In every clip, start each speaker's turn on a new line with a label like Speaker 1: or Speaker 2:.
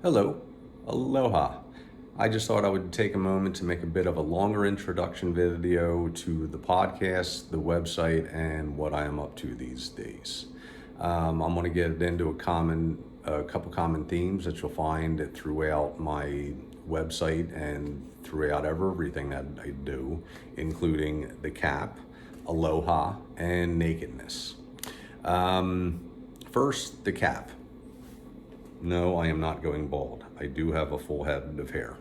Speaker 1: Hello, aloha. I just thought I would take a moment to make a bit of a longer introduction video to the podcast, the website, and what I am up to these days. I'm going to get into a couple common themes that you'll find throughout my website and throughout everything that I do, including the cap, aloha, and nakedness. First, the cap. No, I am not going bald. I do have a full head of hair.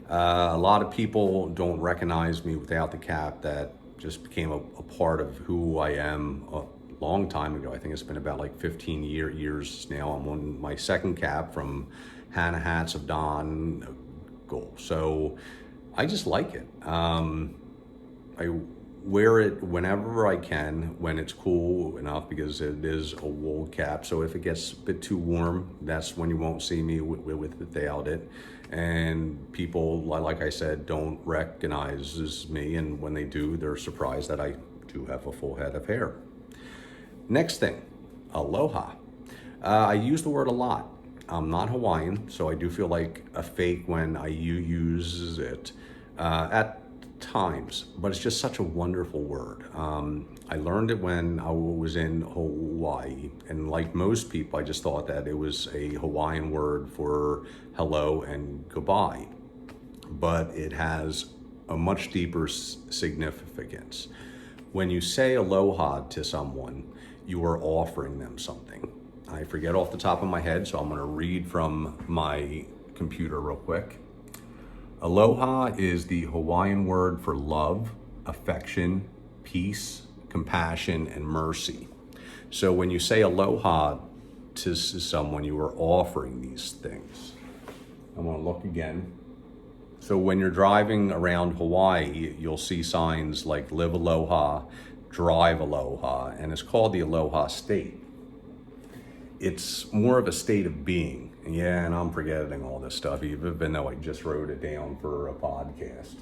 Speaker 1: A lot of people don't recognize me without the cap. That just became a part of who I am a long time ago. I think it's been about like 15 years now. I'm on my second cap from Hannah Hats of Don Gold. So I just like it. I wear it whenever I can, when it's cool enough, because it is a wool cap. So if it gets a bit too warm, that's when you won't see me without it. And people, like I said, don't recognize me. And when they do, they're surprised that I do have a full head of hair. Next thing, aloha. I use the word a lot. I'm not Hawaiian, so I do feel like a fake when I use it. At times, but it's just such a wonderful word. I learned it when I was in Hawaii, and like most people, I just thought that it was a Hawaiian word for hello and goodbye, but it has a much deeper significance. When you say aloha to someone, you are offering them something. I forget off the top of my head, so I'm going to read from my computer real quick. Aloha is the Hawaiian word for love, affection, peace, compassion, and mercy. So when you say aloha to someone, you are offering these things. I'm going to look again. So when you're driving around Hawaii, you'll see signs like live aloha, drive aloha, and it's called the Aloha State. It's more of a state of being. Yeah, and I'm forgetting all this stuff, even though I just wrote it down for a podcast.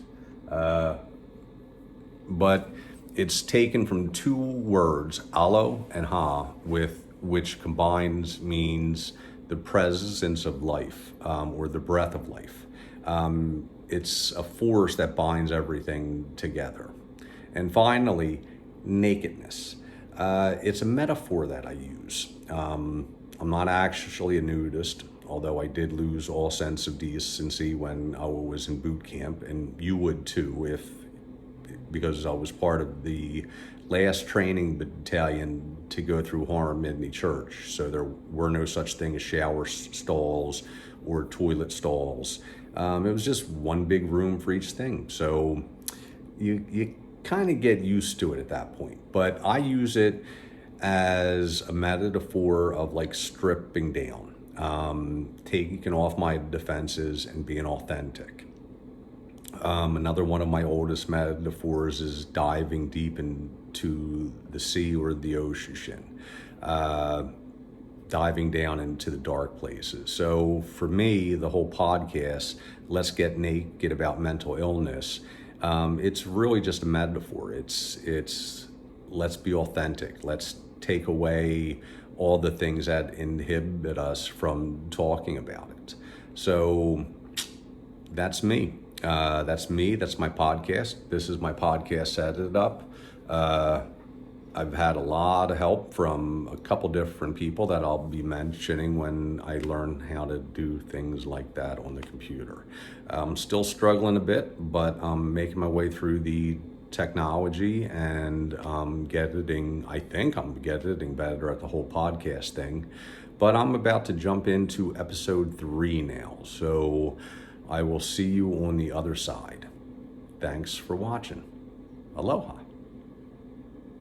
Speaker 1: But it's taken from two words, alo and ha, which combines means the presence of life, or the breath of life. It's a force that binds everything together. And finally, nakedness. It's a metaphor that I use. I'm not actually a nudist, although I did lose all sense of decency when I was in boot camp, and you would too, because I was part of the last training battalion to go through Harmony Church. So there were no such thing as shower stalls or toilet stalls. It was just one big room for each thing. So you kind of get used to it at that point. But I use it as a metaphor of like stripping down, taking off my defenses and being authentic. Another one of my oldest metaphors is diving deep into the sea or the ocean, diving down into the dark places. So for me, the whole podcast, Let's Get Naked About Mental Illness, it's really just a metaphor. It's let's be authentic. Let's take away all the things that inhibit us from talking about it. So that's me. That's my podcast. This is my podcast Set It Up. I've had a lot of help from a couple different people that I'll be mentioning when I learn how to do things like that on the computer. I'm still struggling a bit, but I'm making my way through the technology and I think I'm getting better at the whole podcast thing. But I'm about to jump into episode 3 now. So I will see you on the other side. Thanks for watching. Aloha.